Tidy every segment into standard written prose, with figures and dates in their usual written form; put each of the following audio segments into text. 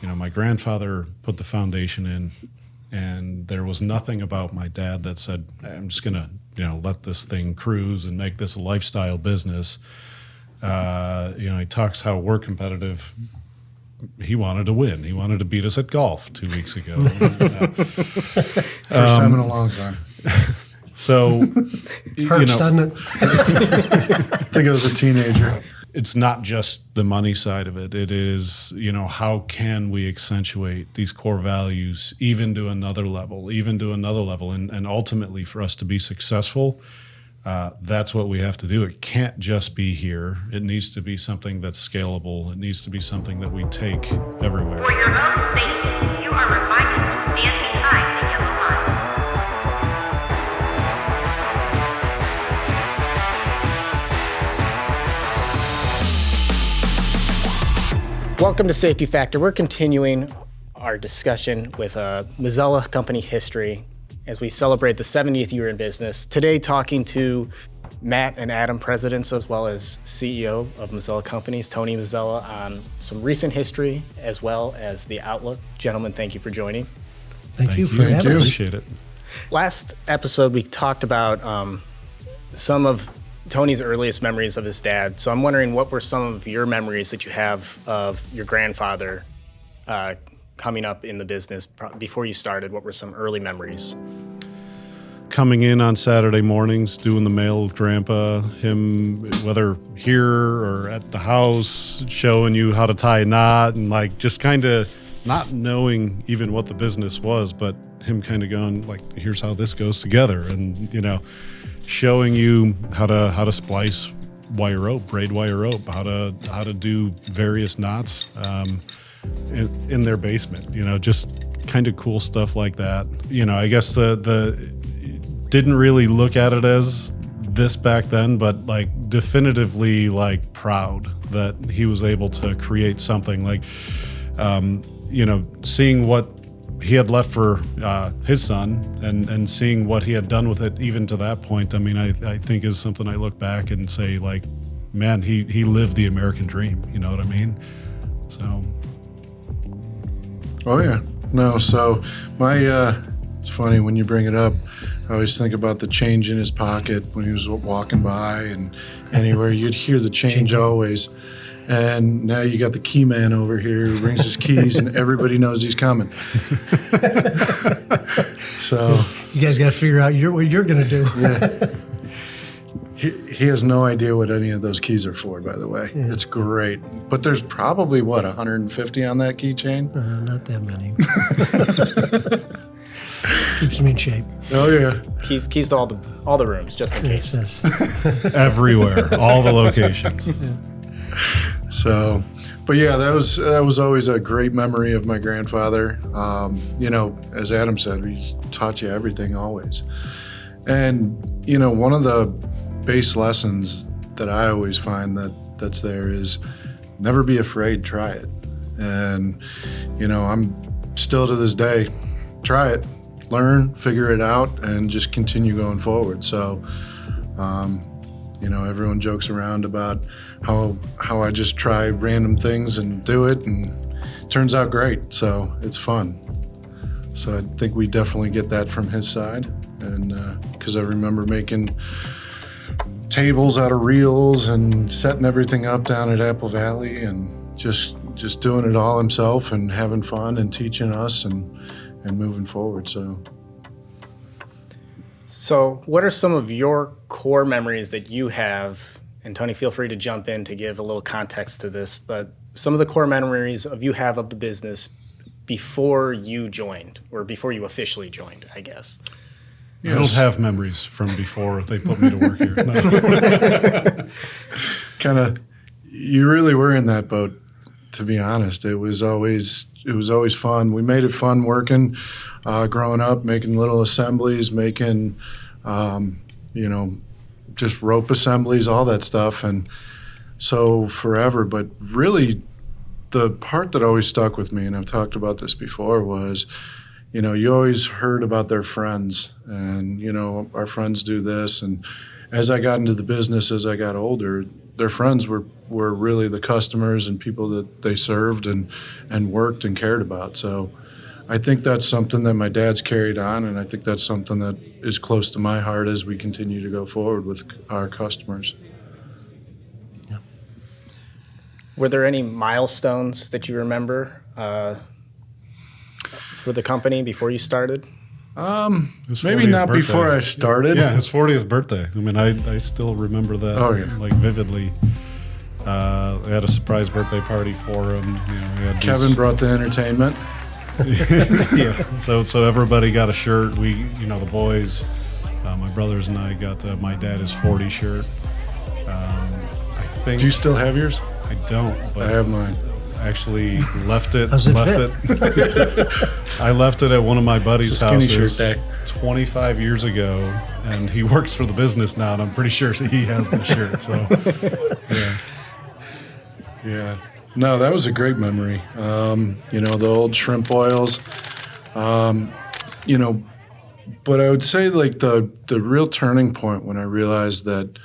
my grandfather put the foundation in, and there was nothing about my dad that said, I'm just going to, let this thing cruise and make this a lifestyle business. He talks how we're competitive. He wanted to win. He wanted to beat us at golf 2 weeks ago. First time in a long time. So, Hurts, doesn't it? I think I was a teenager. It's not just the money side of it. It is, how can we accentuate these core values even to another level, and ultimately for us to be successful, that's what we have to do. It can't just be here. It needs to be something that's scalable. It needs to be something that we take everywhere. For your own safety, you are reminded to stand behind the yellow line. Welcome to Safety Factor. We're continuing our discussion with Mazzella Company history as we celebrate the 70th year in business. Today, talking to Matt and Adam, presidents, as well as CEO of Mazzella Companies, Tony Mazzella, on some recent history as well as the outlook. Gentlemen, thank you for joining. Thank you for having us. Appreciate it. Last episode, we talked about some of Tony's earliest memories of his dad. So I'm wondering, what were some of your memories that you have of your grandfather coming up in the business before you started? What were some early memories? Coming in on Saturday mornings, doing the mail with Grandpa, him, whether here or at the house, showing you how to tie a knot, and just kind of not knowing even what the business was, but him kind of going here's how this goes together, and showing you how to splice wire rope, braid wire rope, how to do various knots in their basement. Just kind of cool stuff like that. I guess the didn't really look at it as this back then, but definitively proud that he was able to create something seeing what he had left for his son and seeing what he had done with it even to that point. I mean, I think is something I look back and say, man, he lived the American dream. You know what I mean? So. Oh, yeah. No, so it's funny when you bring it up. I always think about the change in his pocket when he was walking by, and anywhere you'd hear the change always. And now you got the key man over here who brings his keys, and everybody knows he's coming. So you guys got to figure out what you're going to do. Yeah. He has no idea what any of those keys are for, by the way. Yeah. It's great. But there's probably, 150 on that keychain? Not that many. Keeps me in shape. Oh, yeah. Keys to all the rooms, just in case. Yes. Everywhere, all the locations. Yeah. So, but yeah, that was always a great memory of my grandfather. As Adam said, he taught you everything always. And, one of the base lessons that I always find that's there is never be afraid, try it. And, I'm still to this day, try it, learn, figure it out, and just continue going forward. So, everyone jokes around about how I just try random things and do it, and it turns out great. So it's fun. So I think we definitely get that from his side. And because I remember making tables out of reels and setting everything up down at Apple Valley, and just doing it all himself and having fun and teaching us and moving forward. So what are some of your core memories that you have? And Tony, feel free to jump in to give a little context to this, but some of the core memories you have of the business before you joined, or before you officially joined, I guess. Yes. I don't have memories from before they put me to work here. No. Kind of, you really were in that boat, to be honest. It was always fun. We made it fun working, growing up, making little assemblies, making, just rope assemblies, all that stuff. And so forever, but really the part that always stuck with me, and I've talked about this before, was, you always heard about their friends and, our friends do this. And as I got into the business, as I got older, their friends were were really the customers and people that they served and worked and cared about. So I think that's something that my dad's carried on, and I think that's something that is close to my heart as we continue to go forward with our customers. Were there any milestones that you remember for the company before you started? His Maybe 40th not birthday. before I started. Yeah, his 40th birthday. I mean, I still remember that like vividly. I had a surprise birthday party for him. You know, we had Kevin brought the entertainment. yeah. So everybody got a shirt. We, the boys, my brothers and I got my dad his 40 shirt. I think. Do you still have yours? I don't. But I have mine. Actually left it. How's it it. I left it at one of my buddies' It's a skinny houses shirt day. 25 years ago, and he works for the business now, and I'm pretty sure he has the shirt. So, Yeah. No, that was a great memory. The old shrimp oils. But I would say like the real turning point when I realized that,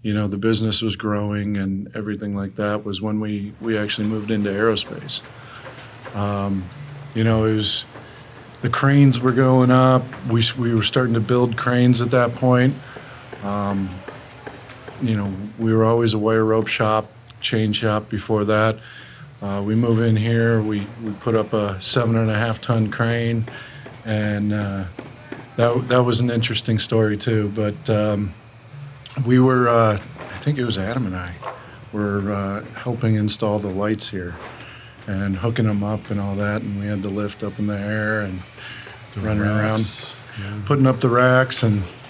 the business was growing and everything like that was when we actually moved into aerospace. It was the cranes were going up. We were starting to build cranes at that point. We were always a wire rope shop, chain shop before that. We move in here, we put up a 7.5 ton crane, and that was an interesting story too. But we were, I think it was Adam and I, were helping install the lights here and hooking them up and all that, and we had the lift up in the air and running around, putting up the racks.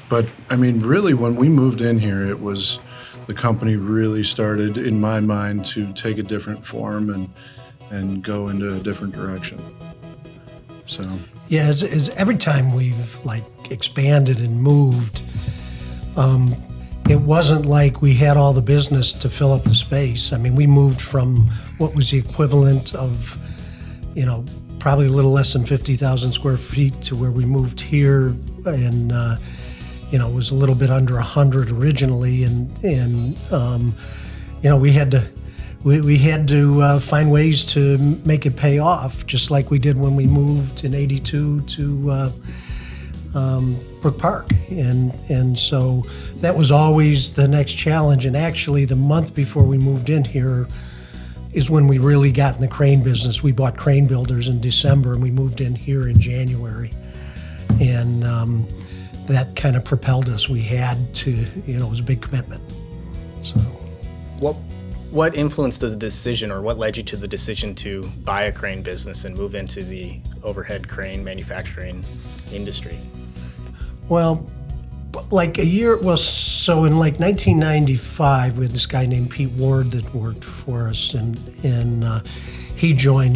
But I mean, really, when we moved in here, it was the company really started, in my mind, to take a different form and go into a different direction. So Yeah, as every time we've expanded and moved, it wasn't like we had all the business to fill up the space. I mean, we moved from what was the equivalent of, probably a little less than 50,000 square feet to where we moved here, and it was a little bit under 100 originally, and we had to find ways to make it pay off, just like we did when we moved in '82 to Brook Park, and so that was always the next challenge. And actually, the month before we moved in here is when we really got in the crane business. We bought crane builders in December, and we moved in here in January, and that kind of propelled us. We had to, it was a big commitment. So, what influenced the decision, or what led you to the decision to buy a crane business and move into the overhead crane manufacturing industry? Well, so in 1995, we had this guy named Pete Ward that worked for us, and he joined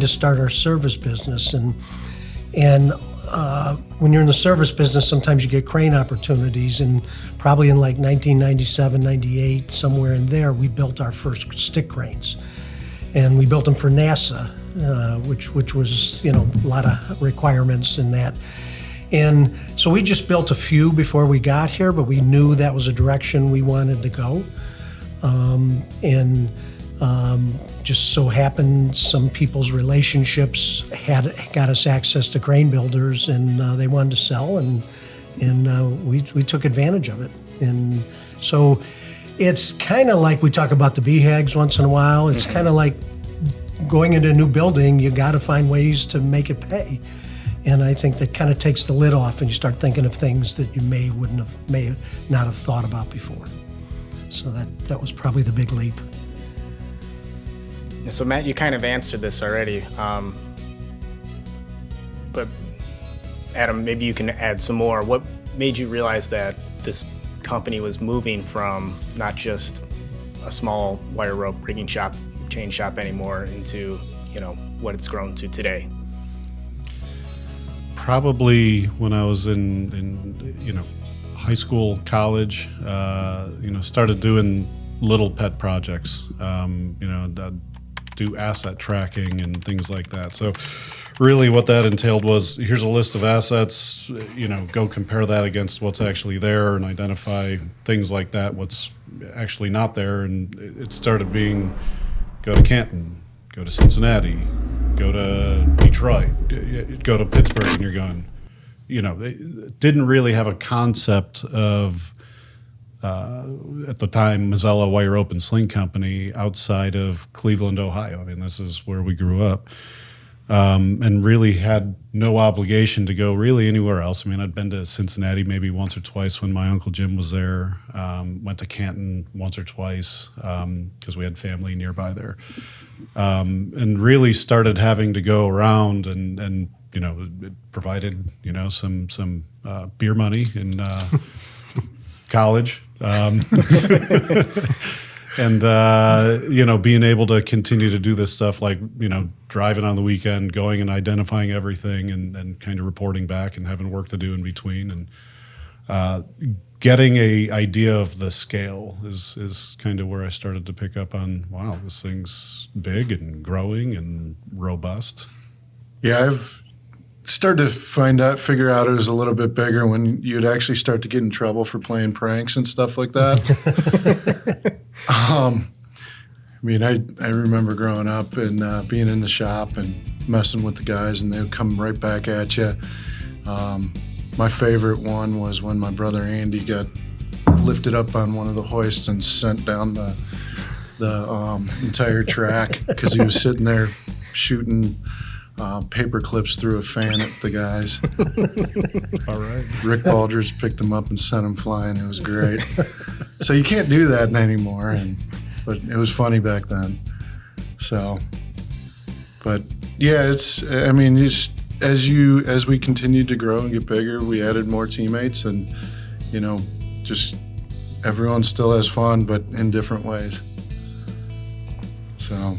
to start our service business, and when you're in the service business, sometimes you get crane opportunities, and probably in 1997, 98, somewhere in there, we built our first stick cranes, and we built them for NASA, which was, a lot of requirements in that. And so we just built a few before we got here, but we knew that was a direction we wanted to go. Just so happened some people's relationships got us access to crane builders, and they wanted to sell, and we took advantage of it. And so it's kind of like we talk about the BHAGs once in a while. It's kind of like going into a new building, you got to find ways to make it pay. And I think that kind of takes the lid off, and you start thinking of things that you may not have thought about before. So that was probably the big leap. So Matt, you kind of answered this already, but Adam, maybe you can add some more. What made you realize that this company was moving from not just a small wire rope rigging shop, chain shop anymore, into what it's grown to today? Probably when I was in high school, college, started doing little pet projects, do asset tracking and things like that. So really what that entailed was, here's a list of assets, go compare that against what's actually there and identify things like that, what's actually not there. And it started being, go to Canton, go to Cincinnati, go to Detroit, go to Pittsburgh, and you're going, it didn't really have a concept of, at the time, Mazzella Wire Rope and Sling Company outside of Cleveland, Ohio. I mean, this is where we grew up. And really had no obligation to go really anywhere else. I mean, I'd been to Cincinnati maybe once or twice when my Uncle Jim was there. Went to Canton once or twice because we had family nearby there. And really started having to go around and it provided, some beer money in college. And, being able to continue to do this stuff, like, driving on the weekend, going and identifying everything and kind of reporting back and having work to do in between. And getting a idea of the scale is kind of where I started to pick up on, wow, this thing's big and growing and robust. Yeah, I've started to figure out it was a little bit bigger when you'd actually start to get in trouble for playing pranks and stuff like that. I remember growing up and being in the shop and messing with the guys, and they would come right back at you. My favorite one was when my brother Andy got lifted up on one of the hoists and sent down the entire track because he was sitting there shooting paper clips through a fan at the guys. All right. Rick Baldridge picked him up and sent him flying. It was great. So you can't do that anymore, but it was funny back then. So, but yeah, as we continued to grow and get bigger, we added more teammates, and just everyone still has fun, but in different ways. So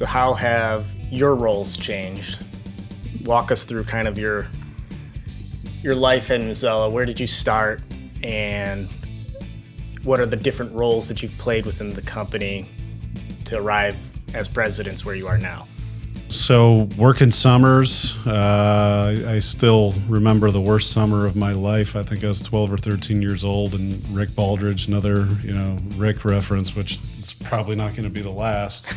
how have your roles changed? Walk us through kind of your life in Mazzella. Where did you start, and what are the different roles that you've played within the company to arrive as presidents where you are now? So working summers, I still remember the worst summer of my life. I think I was 12 or 13 years old, and Rick Baldridge, another, Rick reference, which is probably not going to be the last.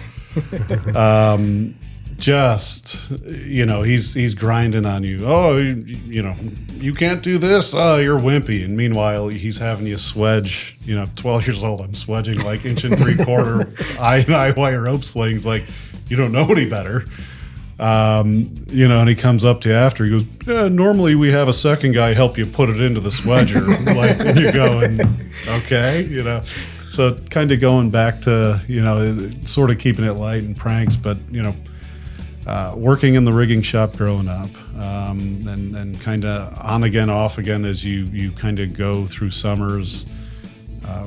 He's grinding on you. Oh, you can't do this. Oh, you're wimpy. And meanwhile, he's having you swedge, 12 years old. I'm swedging like 1 3/4 I wire rope slings. Like, you don't know any better. And he comes up to you after. He goes, yeah, normally we have a second guy help you put it into the swedger. And you're going, okay, So kind of going back to, sort of keeping it light and pranks, but, working in the rigging shop growing up, and kind of on again, off again as you kind of go through summers.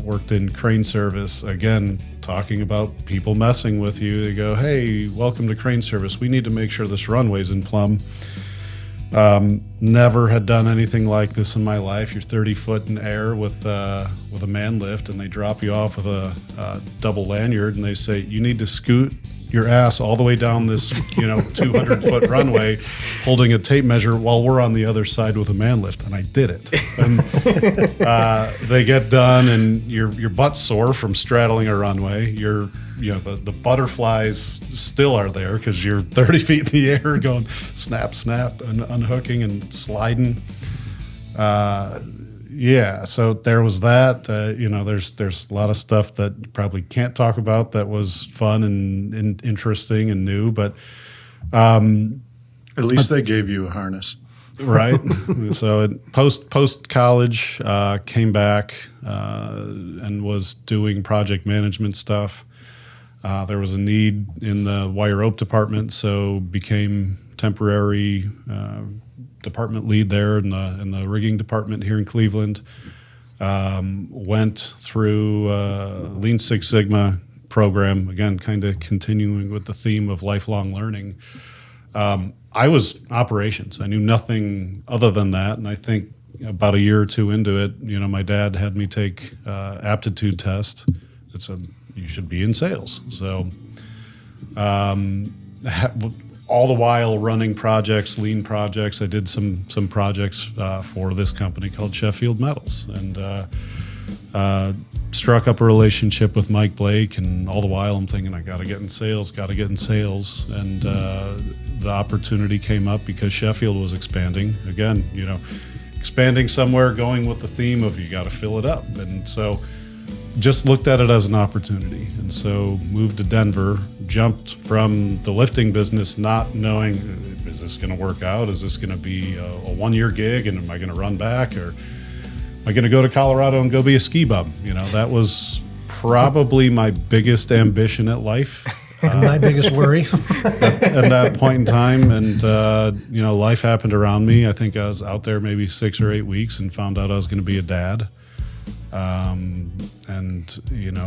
Worked in crane service, again, talking about people messing with you. They go, hey, welcome to crane service. We need to make sure this runway's in plumb. Never had done anything like this in my life. You're 30 foot in air with a man lift, and they drop you off with a double lanyard, and they say, you need to scoot your ass all the way down this 200-foot runway holding a tape measure while we're on the other side with a man lift. And I did it. And they get done, and your butt's sore from straddling a runway. The butterflies still are there because you're 30 feet in the air going snap, snap, and unhooking and sliding. So there was that. There's a lot of stuff that you probably can't talk about that was fun and interesting and new, but at least they gave you a harness, right? So post college, came back and was doing project management stuff. There was a need in the wire rope department, so became temporary department lead there in the rigging department here in Cleveland. Went through Lean Six Sigma program, again, kind of continuing with the theme of lifelong learning. I was operations. I knew nothing other than that, and I think about a year or two into it, my dad had me take aptitude test. It said, you should be in sales. So all the while running projects, lean projects. I did some projects for this company called Sheffield Metals, and struck up a relationship with Mike Blake. And all the while I'm thinking, I got to get in sales. And the opportunity came up because Sheffield was expanding. Again, expanding somewhere, going with the theme of you got to fill it up. And so just looked at it as an opportunity. And so moved to Denver, jumped from the lifting business, not knowing, is this going to work out? Is this going to be a 1-year gig? And am I going to run back? Or am I going to go to Colorado and go be a ski bum? That was probably my biggest ambition at life. My biggest worry. At that point in time. And, life happened around me. I think I was out there maybe 6 or 8 weeks and found out I was going to be a dad.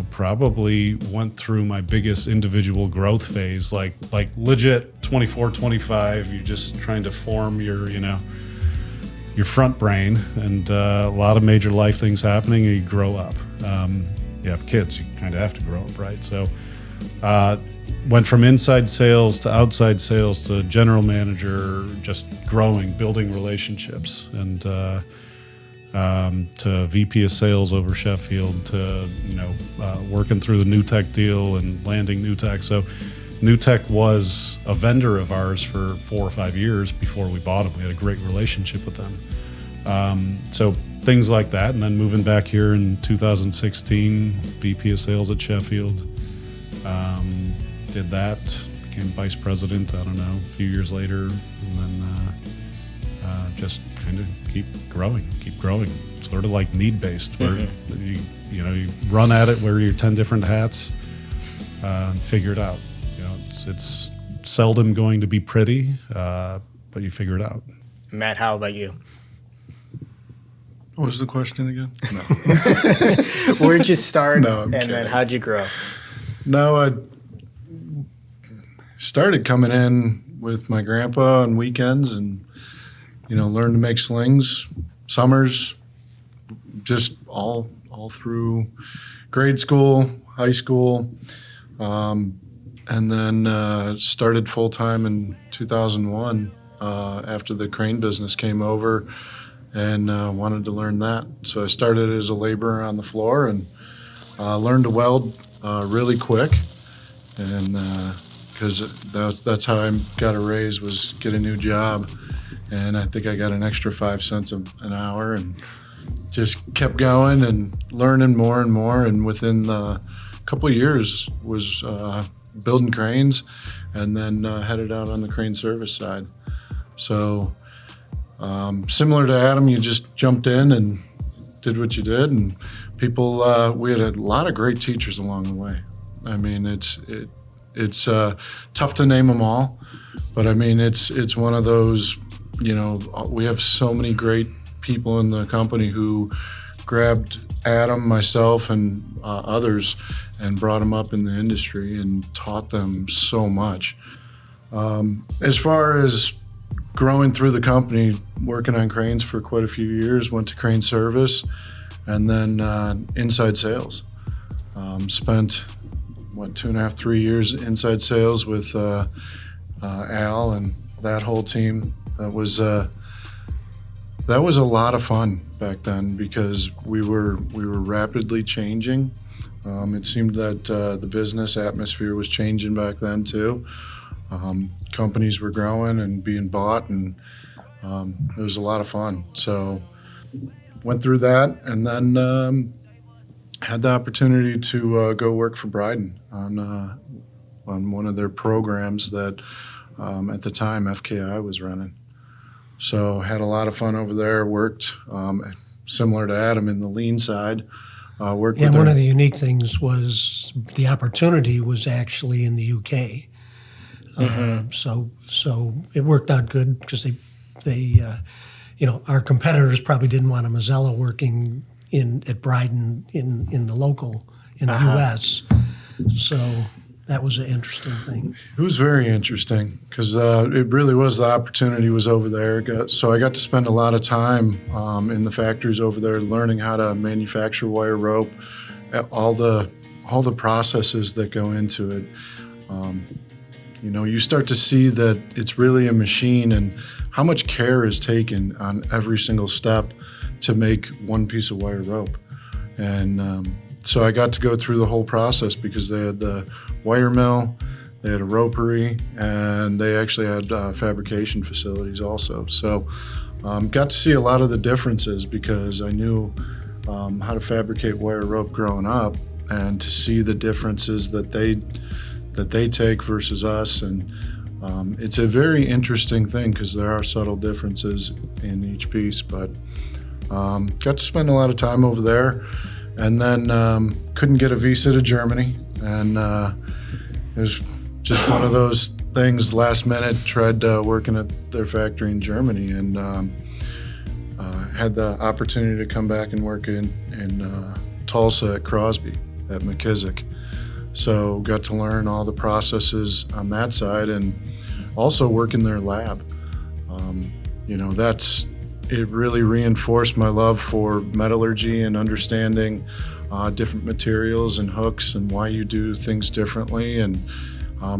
Probably went through my biggest individual growth phase, like legit 24, 25, you're just trying to form your front brain, and a lot of major life things happening, and you grow up. You have kids, you kind of have to grow up, right? So went from inside sales to outside sales to general manager, just growing, building relationships, and to VP of sales over Sheffield, to working through the New-Tech deal and landing New-Tech. So New-Tech was a vendor of ours for 4 or 5 years before we bought them. We had a great relationship with them. So things like that, and then moving back here in 2016, VP of sales at Sheffield. Did that, became vice president, I don't know, a few years later, and then just kind of keep growing, sort of like need-based, where you run at it, wear your 10 different hats, and figure it out. It's seldom going to be pretty, but you figure it out. Matt, how about you? What was the question again? No. Where'd you start, No, I'm and kidding. then how'd you grow? No, I started coming in with my grandpa on weekends and, learned to make slings, summers, just all through grade school, high school, and then started full-time in 2001 after the crane business came over, and wanted to learn that. So I started as a laborer on the floor and learned to weld really quick, and because that's how I got a raise, was get a new job, and I think I got an extra 5 cents an hour, and just kept going and learning more and more, and within a couple of years was building cranes, and then headed out on the crane service side. So similar to Adam, you just jumped in and did what you did, and people, we had a lot of great teachers along the way. I mean, it's tough to name them all, but I mean, it's one of those, we have so many great people in the company who grabbed Adam, myself, and others and brought them up in the industry and taught them so much. As far as growing through the company, working on cranes for quite a few years, went to crane service, and then inside sales. Spent 2.5, 3 years inside sales with Al and that whole team. That was a lot of fun back then, because we were rapidly changing. It seemed that the business atmosphere was changing back then too. Companies were growing and being bought, and it was a lot of fun. So went through that, and then had the opportunity to go work for Bryden on one of their programs that at the time FKI was running. So had a lot of fun over there. Worked similar to Adam in the lean side. Worked with One of the unique things was the opportunity was actually in the UK. So it worked out good, because they our competitors probably didn't want a Mazzella working at Bryden in the local in the U.S. So that was an interesting thing. It was very interesting, because it really was, the opportunity was over there. So I got to spend a lot of time in the factories over there, learning how to manufacture wire rope, all the processes that go into it. You start to see that it's really a machine and how much care is taken on every single step to make one piece of wire rope. And so I got to go through the whole process because they had the wire mill, they had a ropery, and they actually had fabrication facilities also. So got to see a lot of the differences because I knew how to fabricate wire rope growing up, and to see the differences that they take versus us. And it's a very interesting thing because there are subtle differences in each piece, but got to spend a lot of time over there, and then couldn't get a visa to Germany, and it was just one of those things. Last minute, tried working at their factory in Germany, and had the opportunity to come back and work in Tulsa at Crosby at McKissick. So got to learn all the processes on that side, and also work in their lab. It really reinforced my love for metallurgy and understanding different materials and hooks and why you do things differently, and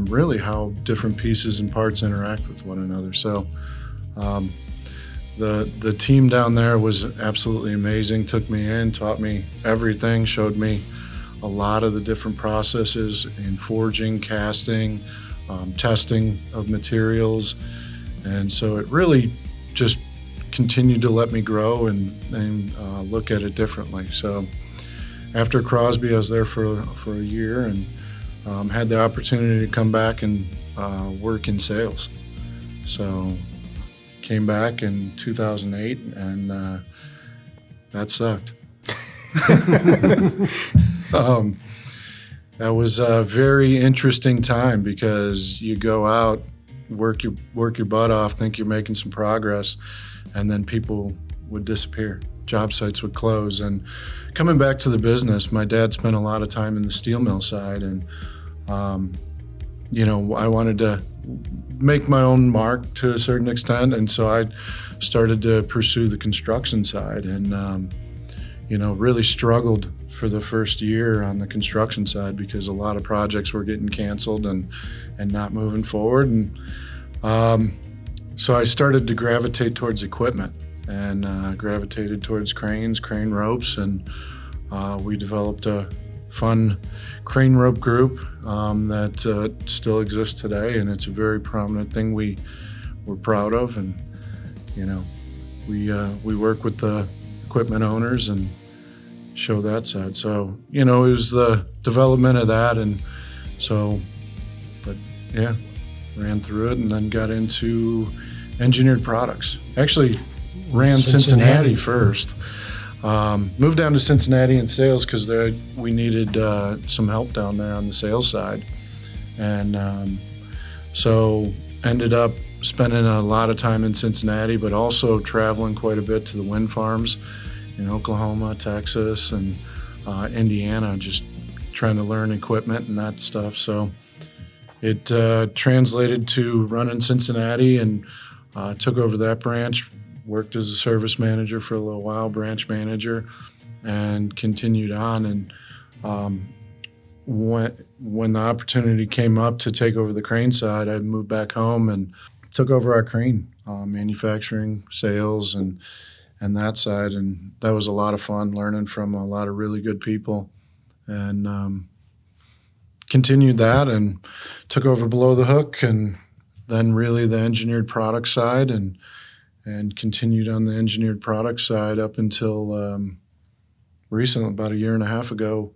really how different pieces and parts interact with one another. So the team down there was absolutely amazing. Took me in, taught me everything, showed me a lot of the different processes in forging, casting, testing of materials. And so it really just continued to let me grow and look at it differently. So after Crosby, I was there for a year, and had the opportunity to come back and work in sales. So came back in 2008, and that sucked. That was a very interesting time because you go out, work your butt off, think you're making some progress, and then people would disappear. Job sites would close. And coming back to the business, my dad spent a lot of time in the steel mill side, and I wanted to make my own mark to a certain extent, and so I started to pursue the construction side, and really struggled for the first year on the construction side because a lot of projects were getting canceled and not moving forward. And so I started to gravitate towards equipment, and gravitated towards cranes, crane ropes, and we developed a fun crane rope group that still exists today, and it's a very prominent thing we're proud of. And we work with the equipment owners and show that side. So it was the development of that, and so, but yeah, ran through it, and then got into engineered products. Actually ran Cincinnati first. Moved down to Cincinnati in sales because we needed some help down there on the sales side, and so ended up spending a lot of time in Cincinnati, but also traveling quite a bit to the wind farms in Oklahoma, Texas, and Indiana, just trying to learn equipment and that stuff. So it translated to running Cincinnati, and took over that branch, worked as a service manager for a little while, branch manager, and continued on. And when the opportunity came up to take over the crane side, I moved back home and took over our crane manufacturing, sales, and that side. And that was a lot of fun, learning from a lot of really good people, and continued that, and took over below the hook, and then really the engineered product side, and continued on the engineered product side up until recently, about a year and a half ago,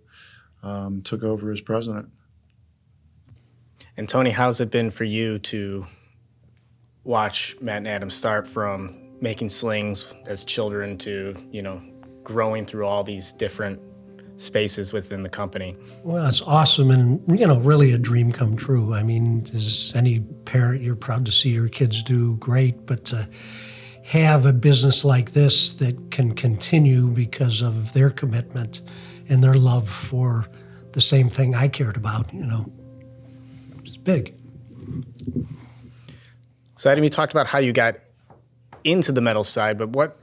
took over as president. And Tony, how's it been for you to watch Matt and Adam start from making slings as children to, growing through all these different spaces within the company? Well, it's awesome, and really a dream come true. I mean, as any parent, you're proud to see your kids do great, but to have a business like this that can continue because of their commitment and their love for the same thing I cared about, it's big. So Adam, you talked about how you got into the metal side, but what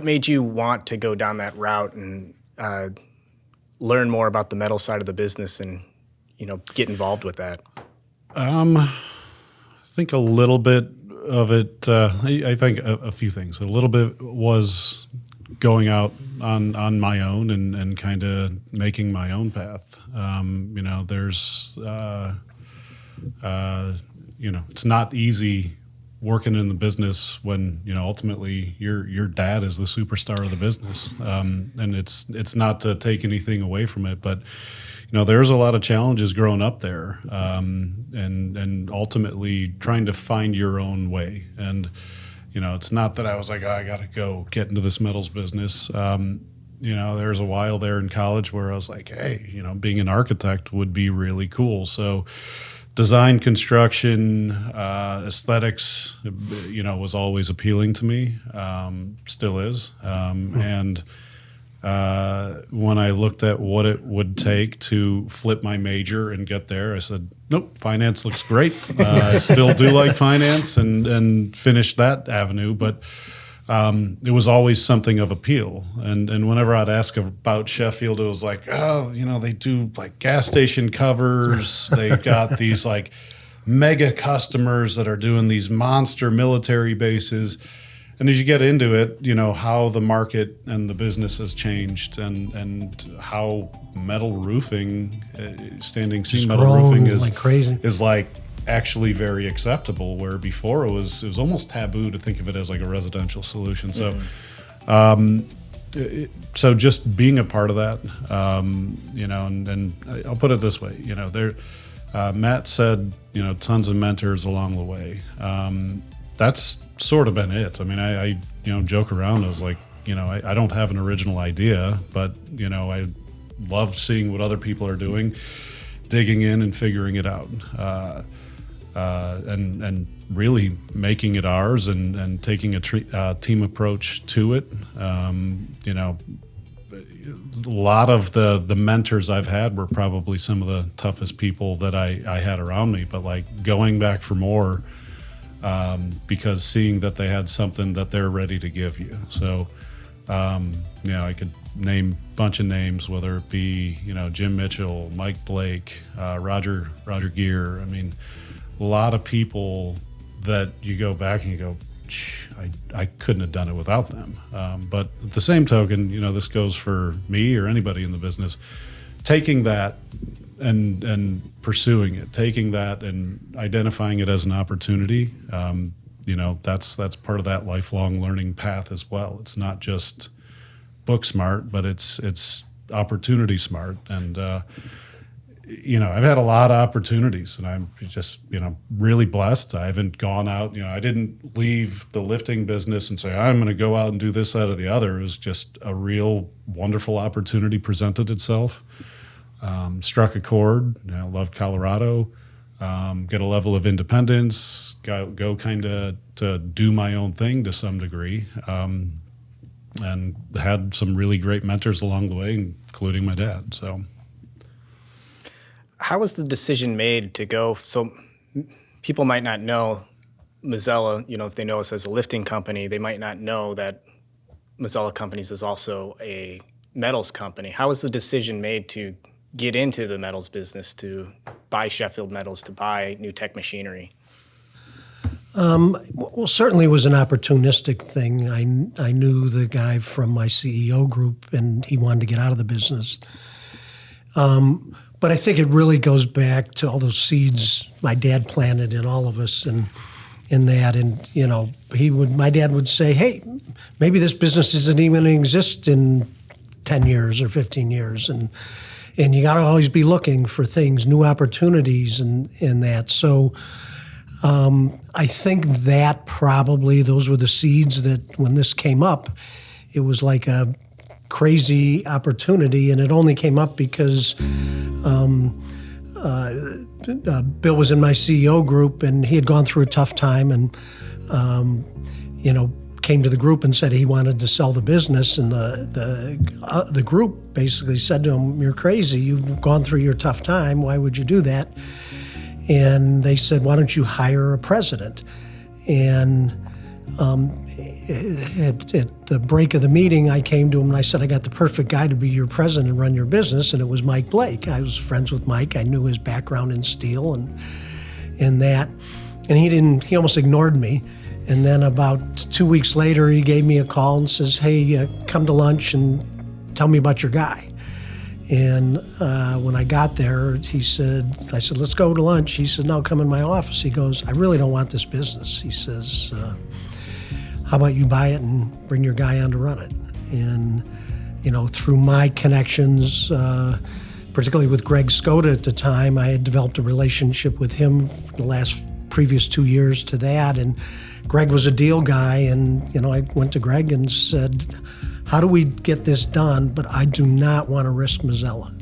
made you want to go down that route and learn more about the metal side of the business and, get involved with that? I think a little bit of it. I think a few things. A little bit was going out on my own and kind of making my own path. There's it's not easy working in the business when ultimately your dad is the superstar of the business, and it's not to take anything away from it, but there's a lot of challenges growing up there, and ultimately trying to find your own way. And it's not that I was like, I got to go get into this metals business. There's a while there in college where I was like, hey, being an architect would be really cool. So design, construction, aesthetics, was always appealing to me, still is. And when I looked at what it would take to flip my major and get there, I said, nope, finance looks great. I still do like finance and finished that avenue, but it was always something of appeal. And whenever I'd ask about Sheffield, it was like, they do like gas station covers. They've got these like mega customers that are doing these monster military bases. And as you get into it, how the market and the business has changed, and how metal roofing, standing seam metal roofing is like crazy. Is like actually very acceptable, where before it was almost taboo to think of it as like a residential solution. So, so just being a part of that, and I'll put it this way, Matt said, tons of mentors along the way. That's sort of been it. I mean, I joke around. I was like, I don't have an original idea, but I love seeing what other people are doing, digging in and figuring it out, and really making it ours and taking a team approach to it. A lot of the mentors I've had were probably some of the toughest people that I had around me, but like going back for more. Because seeing that they had something that they're ready to give you. So, I could name a bunch of names, whether it be, Jim Mitchell, Mike Blake, Roger Gear. I mean, a lot of people that you go back and you go, I couldn't have done it without them. But at the same token, this goes for me or anybody in the business, taking that and pursuing it, taking that and identifying it as an opportunity. That's part of that lifelong learning path as well. It's not just book smart, but it's opportunity smart. And I've had a lot of opportunities, and I'm just really blessed. I haven't gone out. I didn't leave the lifting business and say I'm going to go out and do this, that, or the other. It was just a real wonderful opportunity presented itself. Struck a chord. Loved Colorado. Get a level of independence. Go kind of to do my own thing to some degree, and had some really great mentors along the way, including my dad. So, how was the decision made to go? So, people might not know Mazzella. If they know us as a lifting company, they might not know that Mazzella Companies is also a metals company. How was the decision made to get into the metals business, to buy Sheffield Metals, to buy New Tech Machinery? Well, certainly it was an opportunistic thing. I knew the guy from my CEO group, and he wanted to get out of the business. But I think it really goes back to all those seeds my dad planted in all of us, and in that, and my dad would say, "Hey, maybe this business isn't even going to exist in 10 years or 15 years," and you got to always be looking for things, new opportunities, and that. So I think that probably those were the seeds that when this came up, it was like a crazy opportunity, and it only came up because Bill was in my CEO group, and he had gone through a tough time, and came to the group and said he wanted to sell the business, and the group basically said to him, "You're crazy. You've gone through your tough time. Why would you do that?" And they said, "Why don't you hire a president?" And at the break of the meeting, I came to him and I said, "I got the perfect guy to be your president and run your business," and it was Mike Blake. I was friends with Mike. I knew his background in steel, in that. And he almost ignored me. And then about 2 weeks later, he gave me a call and says, hey, come to lunch and tell me about your guy. And when I got there, I said, let's go to lunch. He said, no, come in my office. He goes, I really don't want this business. He says, how about you buy it and bring your guy on to run it? And, through my connections, particularly with Greg Skoda at the time, I had developed a relationship with him the previous 2 years to that. And Greg was a deal guy. And, I went to Greg and said, how do we get this done? But I do not want to risk Mazzella.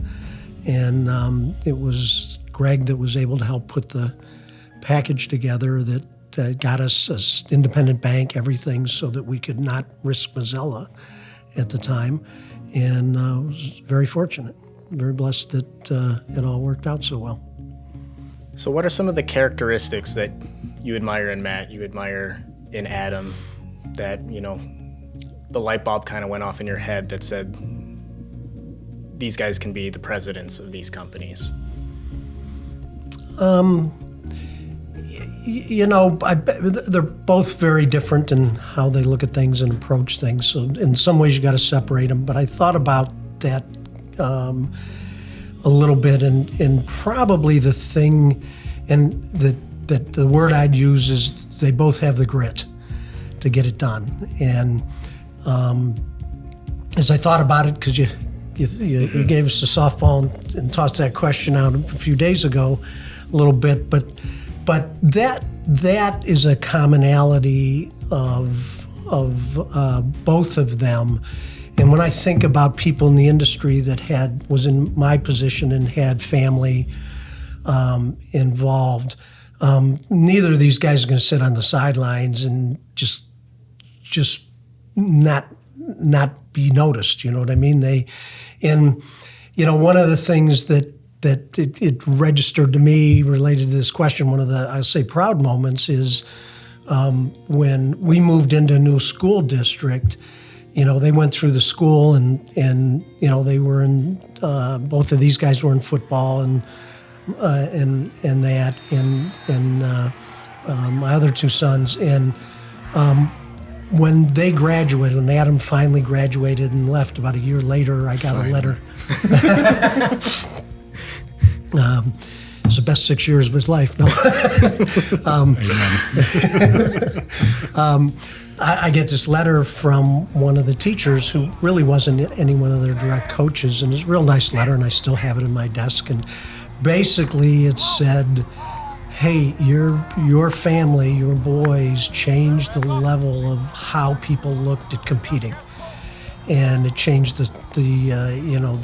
And it was Greg that was able to help put the package together that got us an independent bank, everything, so that we could not risk Mazzella at the time. And I was very fortunate, very blessed that it all worked out so well. So what are some of the characteristics that you admire in Matt, you admire in Adam, that, the light bulb kind of went off in your head that said, these guys can be the presidents of these companies? They're both very different in how they look at things and approach things. So in some ways you got to separate them. But I thought about that a little bit, and probably the thing, and that the word I'd use is they both have the grit to get it done. And as I thought about it, because you gave us the softball and tossed that question out a few days ago, a little bit, but that is a commonality of both of them. And when I think about people in the industry that was in my position and had family involved, neither of these guys are going to sit on the sidelines and just not be noticed. You know what I mean? One of the things that it registered to me related to this question, one of the, I'll say, proud moments is when we moved into a new school district. They went through the school and they were in, both of these guys were in football and my other two sons. And when they graduated, when Adam finally graduated and left about a year later, I got a letter. It was the best 6 years of his life. No. I get this letter from one of the teachers who really wasn't any one of their direct coaches, and it's a real nice letter, and I still have it in my desk. And basically it said, hey, your family, your boys changed the level of how people looked at competing. And it changed the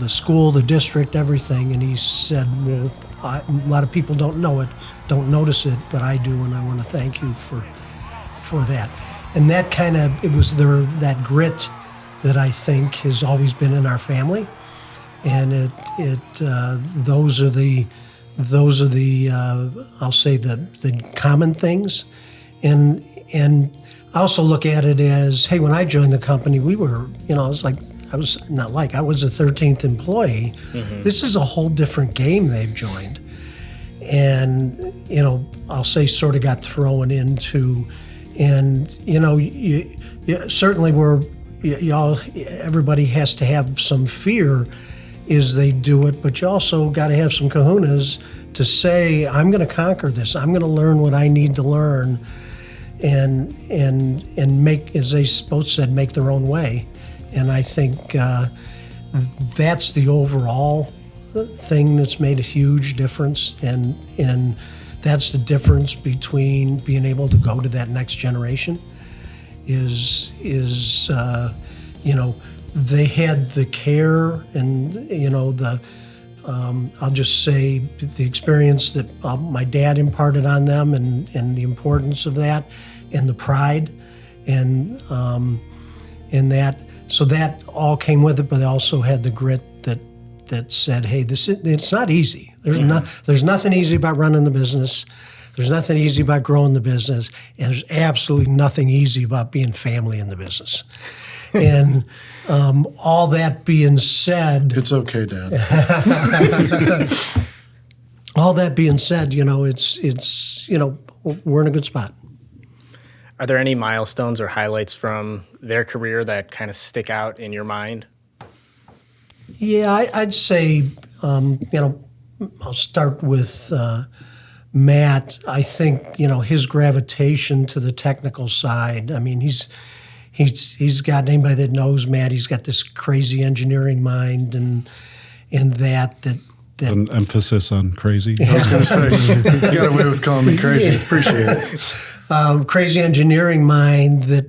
school, the district, everything. And he said, well, a lot of people don't notice it, but I do, and I want to thank you for that. And that it was that grit that I think has always been in our family. And those are the I'll say the common things. And I also look at it as, hey, when I joined the company, we were, I was a 13th employee. Mm-hmm. This is a whole different game they've joined. And, I'll say sort of got thrown into, and, certainly everybody has to have some fear as they do it, but you also got to have some kahunas to say, I'm going to conquer this. I'm going to learn what I need to learn. And make, as they both said, make their own way. And I think that's the overall thing that's made a huge difference. And that's the difference between being able to go to that next generation is they had the care and, I'll just say the experience that my dad imparted on them and the importance of that and the pride and that. So that all came with it, but they also had the grit that said, hey, it's not easy. There's nothing easy about running the business. There's nothing easy about growing the business. And there's absolutely nothing easy about being family in the business. And all that being said, it's okay, Dad. all that being said, it's we're in a good spot. Are there any milestones or highlights from their career that kind of stick out in your mind? Yeah, I'd say, I'll start with Matt. I think, his gravitation to the technical side. I mean, he's got, anybody that knows Matt, he's got this crazy engineering mind and that An emphasis on crazy. I was going to say, you got away with calling me crazy. Appreciate it. Crazy engineering mind that,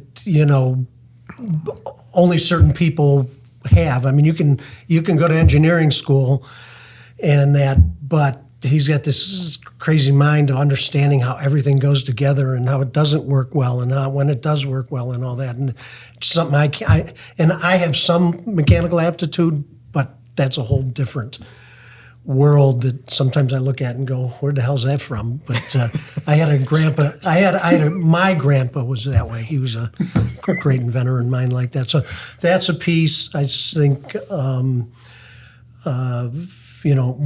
only certain people have. I mean, you can go to engineering school and that, but he's got this crazy mind of understanding how everything goes together and how it doesn't work well and how when it does work well and all that. And it's something I have some mechanical aptitude, but that's a whole different world that sometimes I look at and go, where the hell's that from? But I had a grandpa. My grandpa was that way. He was a great inventor and mind like that. So that's a piece. I think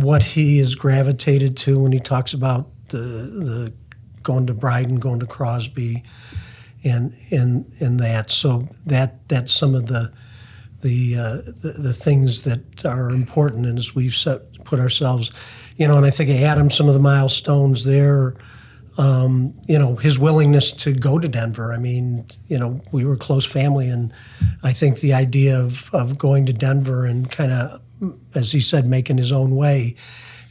what he has gravitated to when he talks about the going to Bryden, going to Crosby, and that. So that's some of the things that are important, and as we've put ourselves, and I think Adam, some of the milestones there, his willingness to go to Denver. I mean, we were a close family, and I think the idea of going to Denver and kind of, as he said, making his own way.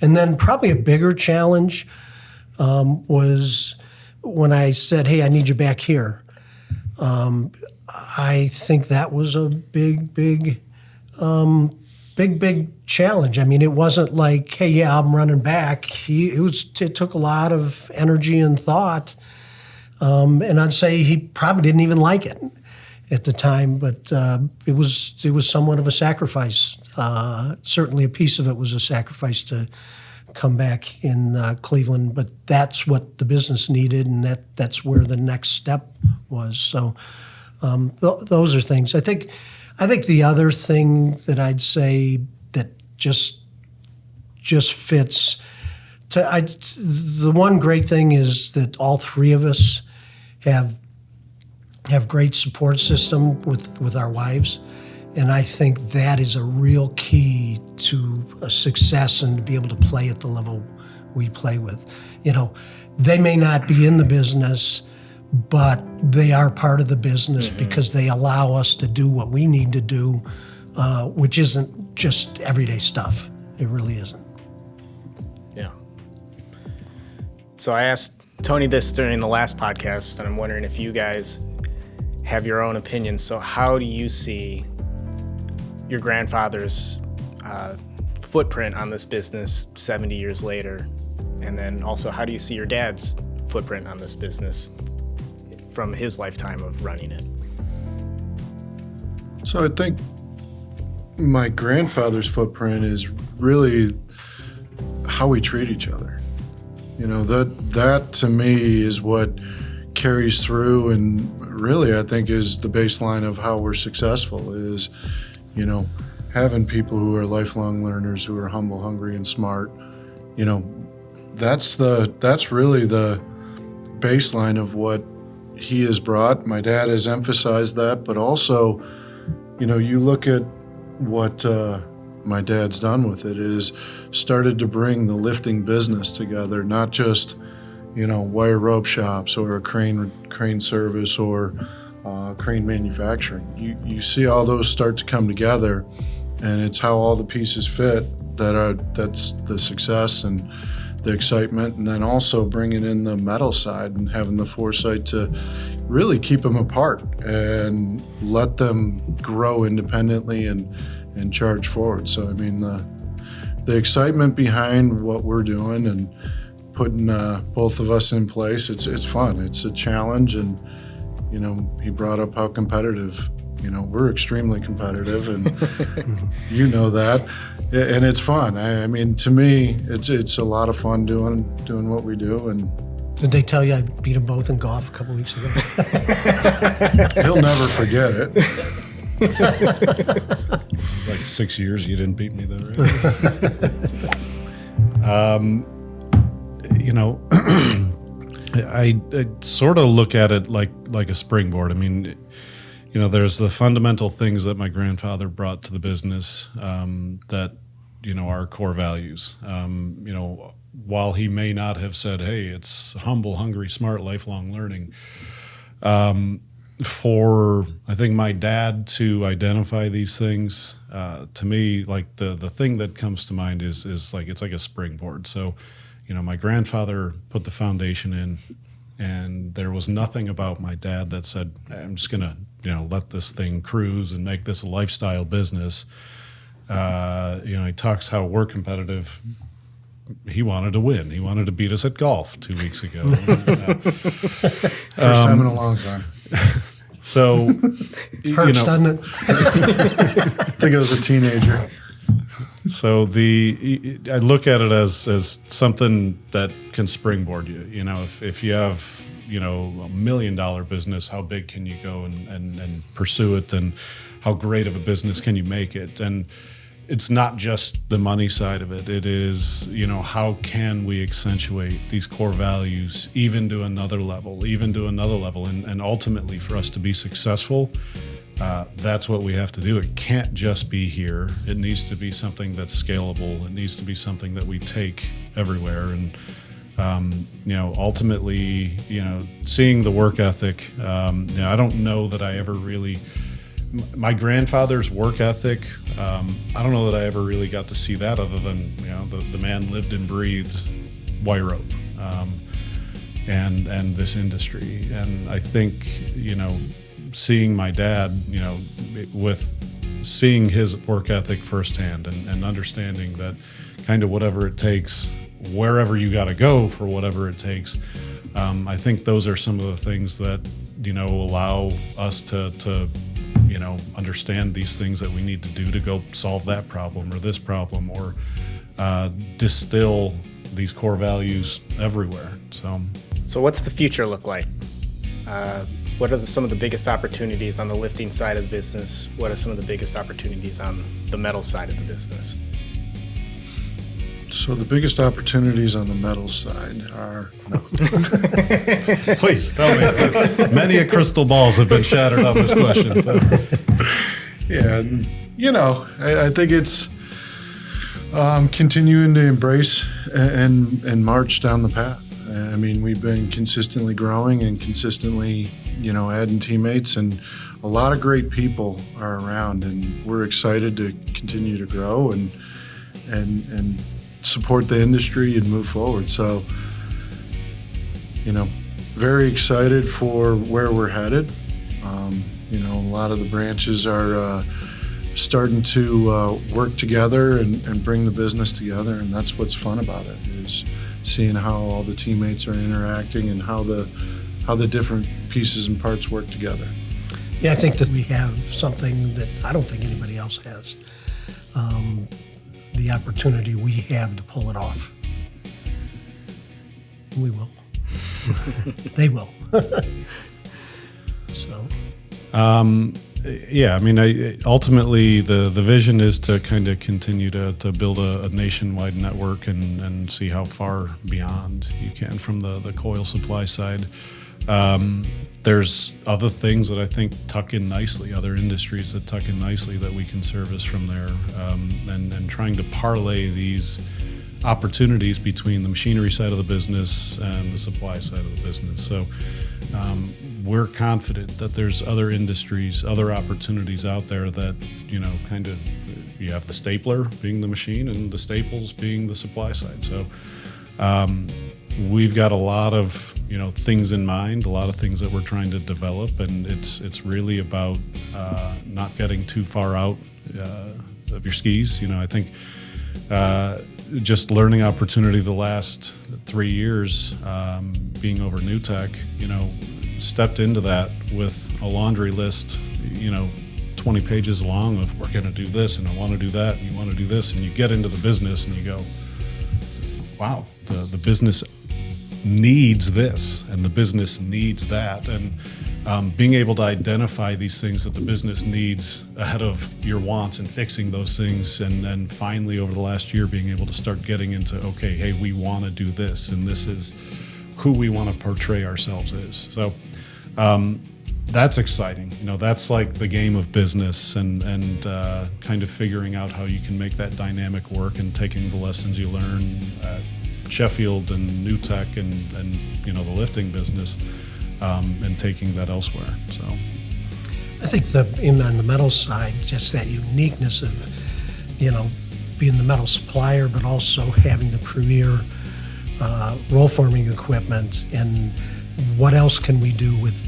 And then probably a bigger challenge was when I said, hey, I need you back here. I think that was a big challenge. I mean, it wasn't like, hey, yeah, I'm running back. It took a lot of energy and thought, and I'd say he probably didn't even like it at the time. But it was somewhat of a sacrifice. Certainly, a piece of it was a sacrifice to come back in Cleveland. But that's what the business needed, and that's where the next step was. So. Those are things. I think the other thing that I'd say that just fits. The one great thing is that all three of us have great support system with our wives, and I think that is a real key to a success and to be able to play at the level we play with. They may not be in the business, but they are part of the business because they allow us to do what we need to do, which isn't just everyday stuff. It really isn't. Yeah. So I asked Tony this during the last podcast, and I'm wondering if you guys have your own opinions. So how do you see your grandfather's footprint on this business 70 years later? And then also, how do you see your dad's footprint on this business from his lifetime of running it? So I think my grandfather's footprint is really how we treat each other. That to me is what carries through, and really I think is the baseline of how we're successful is, having people who are lifelong learners, who are humble, hungry, and smart. That's really the baseline of what he has brought. My dad has emphasized that, but also, you look at what my dad's done with it is started to bring the lifting business together, not just, wire rope shops or a crane service or crane manufacturing. You see all those start to come together, and it's how all the pieces fit that's the success and the excitement, and then also bringing in the metal side and having the foresight to really keep them apart and let them grow independently and charge forward. So I mean, the excitement behind what we're doing and putting both of us in place, it's fun. It's a challenge, and he brought up how competitive. We're extremely competitive, and that, and it's fun. I mean, to me, it's a lot of fun doing what we do. And did they tell you I beat them both in golf a couple weeks ago? He'll never forget it. Like 6 years you didn't beat me though, right? you know, I sort of look at it like a springboard. I mean, you know, there's the fundamental things that my grandfather brought to the business that, you know, are core values. You know, while he may not have said, hey, it's humble, hungry, smart, lifelong learning, for, I think, my dad to identify these things, to me, like the thing that comes to mind is like, it's like a springboard. So, you know, my grandfather put the foundation in, and there was nothing about my dad that said, hey, I'm just going to, you know, let this thing cruise and make this a lifestyle business. You know, he talks how we're competitive. He wanted to win. He wanted to beat us at golf 2 weeks ago. First time in a long time. So, Hurts, doesn't it? I think I was a teenager. So I look at it as something that can springboard you. You know, if you have, you know, $1 million business, how big can you go and pursue it, and how great of a business can you make it? And it's not just the money side of it. It is, you know, how can we accentuate these core values even to another level, and ultimately for us to be successful, that's what we have to do. It can't just be here. It needs to be something that's scalable. It needs to be something that we take everywhere. And, you know, ultimately, you know, seeing the work ethic, you know, I don't know that I ever really, my grandfather's work ethic, I don't know that I ever really got to see that, other than, you know, the man lived and breathed wire rope, and this industry. And I think, you know, seeing my dad, you know, with seeing his work ethic firsthand, and understanding that kind of whatever it takes, wherever you got to go for whatever it takes, I think those are some of the things that, you know, allow us to you know, understand these things that we need to do to go solve that problem or this problem, or distill these core values everywhere. So what's the future look like? What are some of the biggest opportunities on the lifting side of the business? What are some of the biggest opportunities on the metal side of the business? So the biggest opportunities on the metal side are, no. Please tell me. Many a crystal balls have been shattered on this question. So. Yeah, you know, I think it's continuing to embrace and march down the path. I mean, we've been consistently growing and consistently, you know, adding teammates, and a lot of great people are around, and we're excited to continue to grow and support the industry and move forward. So, you know, very excited for where we're headed. You know, a lot of the branches are starting to work together and bring the business together, and that's what's fun about it, is seeing how all the teammates are interacting and how the different pieces and parts work together. Yeah, I think that we have something that I don't think anybody else has. The opportunity we have to pull it off. We will. They will. So. Yeah, I mean, ultimately the vision is to kind of continue to build a nationwide network and see how far beyond you can from the coil supply side. There's other things that I think tuck in nicely, other industries that tuck in nicely that we can service from there, and trying to parlay these opportunities between the machinery side of the business and the supply side of the business. So we're confident that there's other industries, other opportunities out there that, you know, kind of, you have the stapler being the machine and the staples being the supply side. So we've got a lot of, you know, things in mind, a lot of things that we're trying to develop, and it's really about not getting too far out of your skis. You know, I think just learning opportunity the last 3 years, being over New Tech, you know, stepped into that with a laundry list, you know, 20 pages long of, we're going to do this and I want to do that and you want to do this, and you get into the business and you go, wow, the business needs this and the business needs that, and being able to identify these things that the business needs ahead of your wants and fixing those things, and finally over the last year being able to start getting into, okay, hey, we want to do this, and this is who we want to portray ourselves as. So that's exciting. That's like the game of business, and kind of figuring out how you can make that dynamic work, and taking the lessons you learn at Sheffield and New Tech and the lifting business, and taking that elsewhere. So I think on the metal side, just that uniqueness of, being the metal supplier, but also having the premier roll forming equipment, and what else can we do with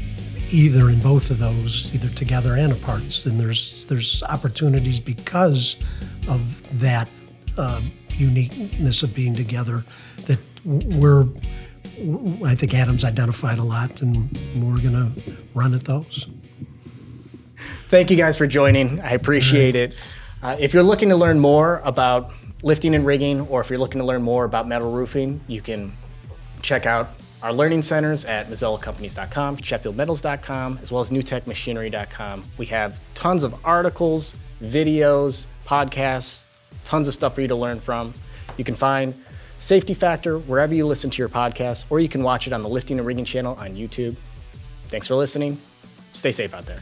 either in both of those, either together and apart. And there's opportunities because of that uniqueness of being together that I think Adam's identified a lot, and we're going to run at those. Thank you guys for joining. I appreciate it. If you're looking to learn more about lifting and rigging, or if you're looking to learn more about metal roofing, you can check out our learning centers at MazzellaCompanies.com, SheffieldMetals.com, as well as NewTechMachinery.com. We have tons of articles, videos, podcasts, tons of stuff for you to learn from. You can find Safety Factor wherever you listen to your podcasts, or you can watch it on the Lifting and Rigging channel on YouTube. Thanks for listening. Stay safe out there.